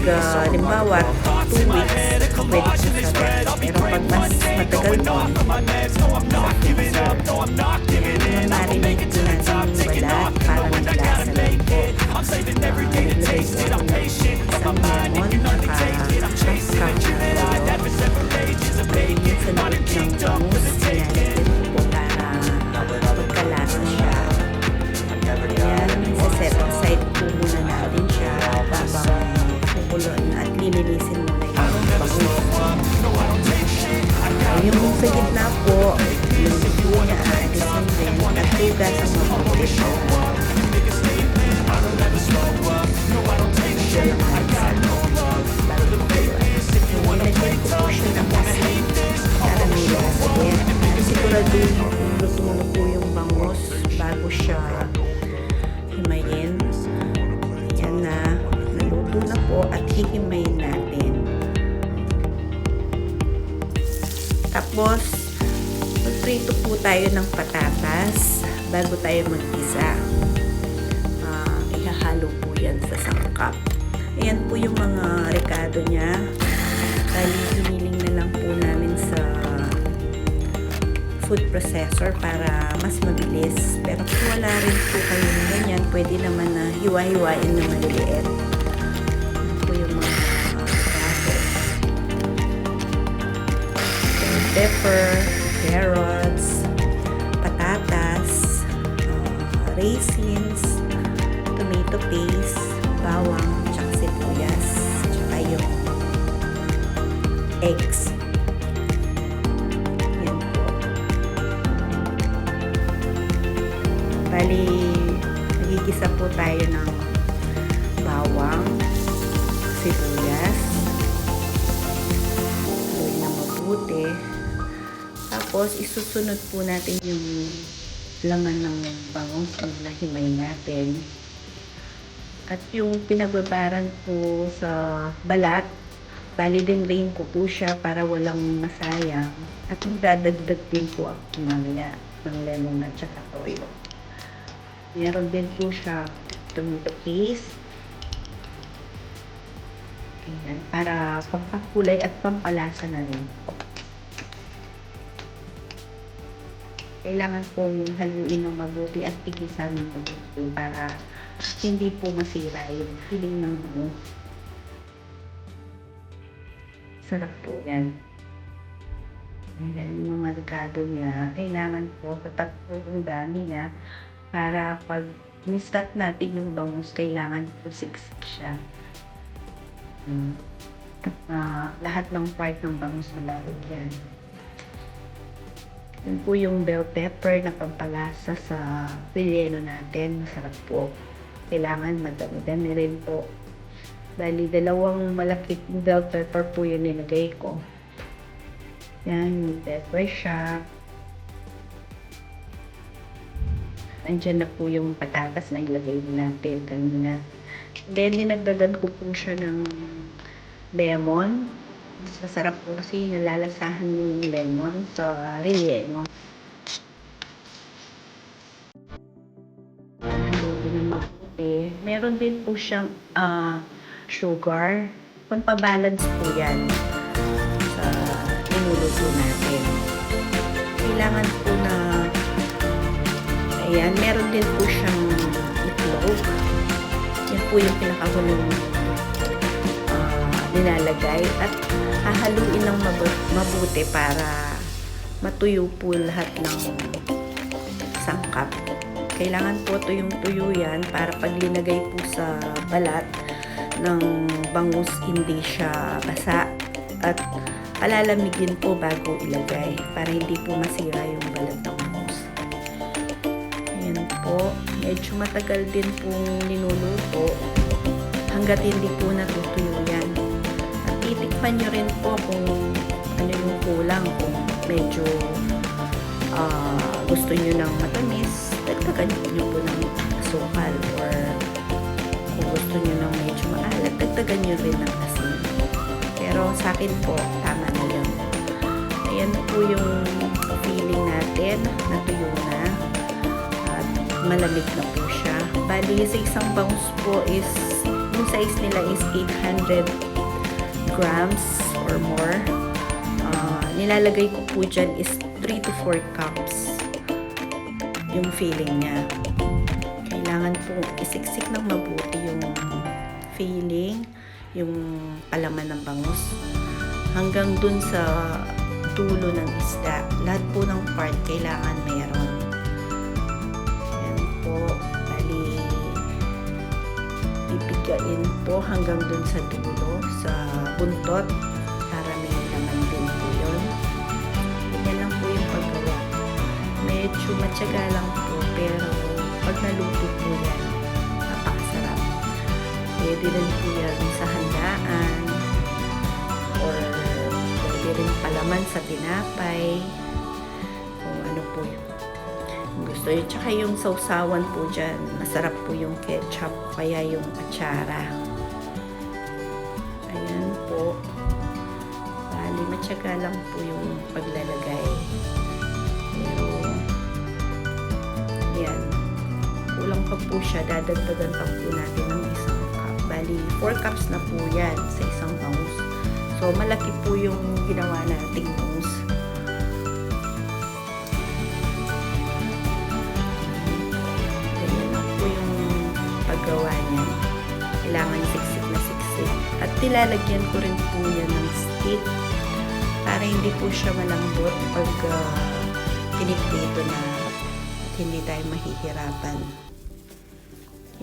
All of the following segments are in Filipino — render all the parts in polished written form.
halimbawa 2 weeks, pwede po sa ref. Pero pag mas matagal po, marinate po natin yung balat para maglasa rin po. Naglagay po ako ng isang lemon, half cup na toyo. Pwede yun sa loob ng bangus, sinalagyan po para magkalasa siya. Ayan, set aside po muna natin siya habang kukuloan at lilinisin muna yung bangus. Yung sa gitna po, yung dugo niya aalisin din at tugas ang mabuti siya. Nilagyan ko po siya ng asin para may lasa din. Siguraduhin kung luto na po yung bangus bago siya himayin. Yan na, naluto na po at hihimayin natin. Tapos, magprito po tayo ng patatas bago tayo mag-isa. Ihahalo po yan sa sangkap. Ayan po yung mga rekado niya. Bali, hiniling na lang po namin sa food processor para mas mabilis. Pero kung wala rin po kayong ganyan, pwede naman na hiwa-hiwain na maliliit. Ayan po yung mga pepper, carrots, patatas, raisins, tomato paste, bawang, tsaka sibuyas, tsaka yung eggs. Yan po. Bali, nagigisa po tayo ng bawang, sibuyas, gawin na mabuti. Tapos, isusunod po natin yung laman ng bangus na himay natin. At yung pinagbabaran po sa balat, bali din rin ko po siya para walang masayang. At magdadagdag din po ako mamaya ng lemon at saka toyo. Meron din po siya tomato paste. Ayan, para pampakulay at pampalasa na rin po. Kailangan pong haluin ng mabuti at tigisan ng mabuti para hindi po masira yung feeling ng bangus. Sarap po yan. Ayan yung mga regado niya. Kailangan po patat po yung dami niya para pag ni-start natin yung bangus, kailangan po siksik siya. Lahat ng part ng bangus malawag yan. Yan po yung bell pepper na pampalasa sa relleno natin. Masarap po. Kailangan madami-dami rin po. Bali, 2 malaki bell pepper po yung nilagay ko. Yan, yung pepper siya. Nandiyan na po yung patatas na ilagay natin kanina. Then, dinagdagan ko po siya ng lemon. Masarap po kasi nalalasahan yung lemon sa relleno. Luto na mabuti. Meron din po siyang sugar. Pampabalance po yan sa inuluto natin. Kailangan po na ayan, meron din po siyang itlog. Yan po yung pinakahuling nilalagay at hahaluin ng mabuti para matuyo po lahat ng sangkap. Kailangan po tuyong-tuyo yan para pag linagay po sa balat ng bangus hindi siya basa at palalamigin po bago ilagay para hindi po masira yung balat ng bangus. Ayan po, medyo matagal din pong linuluto hanggat hindi po natutuyo yan. Titikman nyo rin po kung ano yung kulang, kung medyo gusto nyo ng matamis, dagdagan nyo po ng asukal, or kung gusto nyo ng medyo maalat, dagdagan nyo rin ng asin. Pero sa akin po, tama na yun. Ayan po yung feeling natin, natuyo na at malamig na po siya. Bali, sa isang bangus po is yung size nila is 800 grams or more. Nilalagay ko po dyan is 3 to 4 cups yung filling niya. Kailangan po isiksik ng mabuti yung filling, yung palaman ng bangus hanggang dun sa dulo ng isda. Lahat po ng part kailangan meron. Yan po, bali pipigain po hanggang dun sa dulo, sa buntot, para may laman din po yun. Yan lang po yung paggawa. Medyo matyaga lang po, pero pag naluto po yan, napakasarap. Pwede rin po yan sa handaan, or pwede rin palaman sa tinapay, kung ano po yun gusto yun. Tsaka yung sausawan po dyan, masarap po yung ketchup, kaya yung atsara. Ayan po. Bali, matyaga lang po yung paglalagay. Pero, yan. Kulang pa po siya. Dadagdagan pa po natin ng isang cup. Bali, 4 cups na po yan sa isang bangus. So, malaki po yung ginawa nating bangus. Gawa niya. Kailangan siksik na siksik. At nilalagyan ko rin po yan ng stick para hindi po siya malambot pag piniprito na at hindi tayo mahihirapan.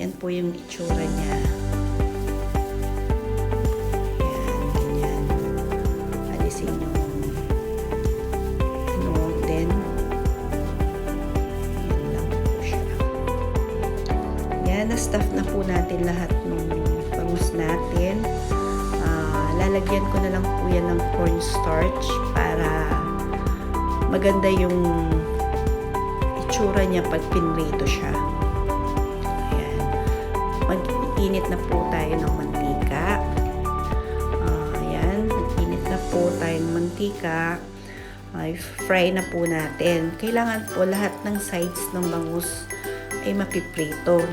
Yan po yung itsura niya. Yan, ganyan. Alisin yung then na-stuff na po natin lahat ng bangus natin. Lalagyan ko na lang po yan ng cornstarch para maganda yung itsura niya pag pinrito siya. Ayan. Mag-init na po tayo ng mantika. Ayan. Mag-init na po tayo ng mantika. Fry na po natin. Kailangan po lahat ng sides ng bangus ay mapiprito.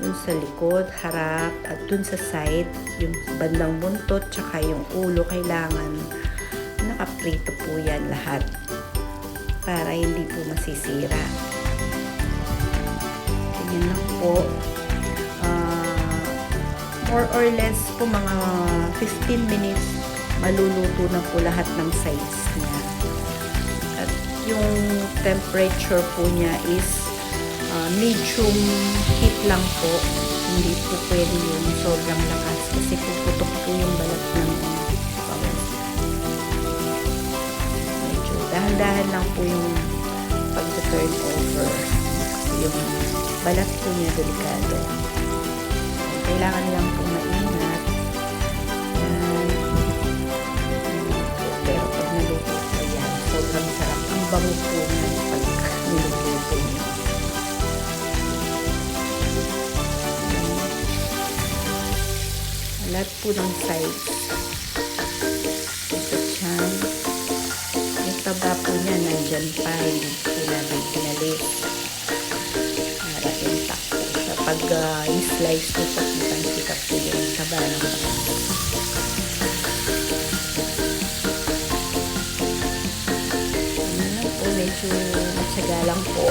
Yung sa likod, harap, at dun sa side, yung bandang buntot, tsaka yung ulo, kailangan nakaprito po yan lahat para hindi po masisira. Ganyan lang po. More or less po mga 15 minutes maluluto na po lahat ng sides niya. At yung temperature po niya is medium heat lang po. Hindi po pwede yung sobrang lakas kasi puputok po yung balat ng bangus. Medyo dahan-dahan lang po yung pag-turn over. Yung balat po niya delikado. Kailangan lang po maingat. Yan. Pero pag naluto po yan, sobrang sarap. Ang bango po niya pag niluto niyo. Lahat po ng sides. Ito dyan. Yung taba po niya, nandyan pa. Hindi po natin pinalis. Para intact po siya. Pag i-slice po po, kitang-kita po yung taba ng bangus. Medyo matyaga lang po.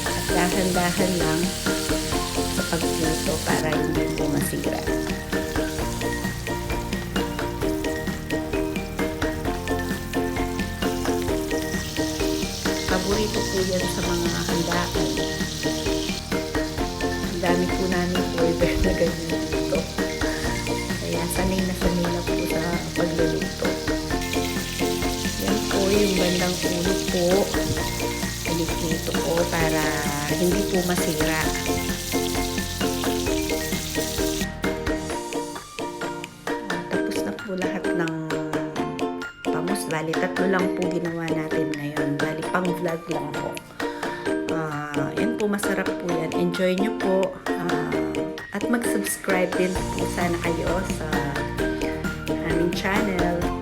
At dahan-dahan lang sa pagluto para hindi po masira. Paborito po yan sa mga handaan. Ang dami po namin order na ganyan dito. Kaya sanay na po sa pagluluto. Yan po yung bandang ulo po. Pinipito po para hindi po masira. Tapos na po lahat ng bangus. Bali, 3 lang po ginawa natin ngayon. Bali, pang vlog lang po. Yan po, masarap po yan. Enjoy nyo po. At mag-subscribe din po sana kayo sa aming channel.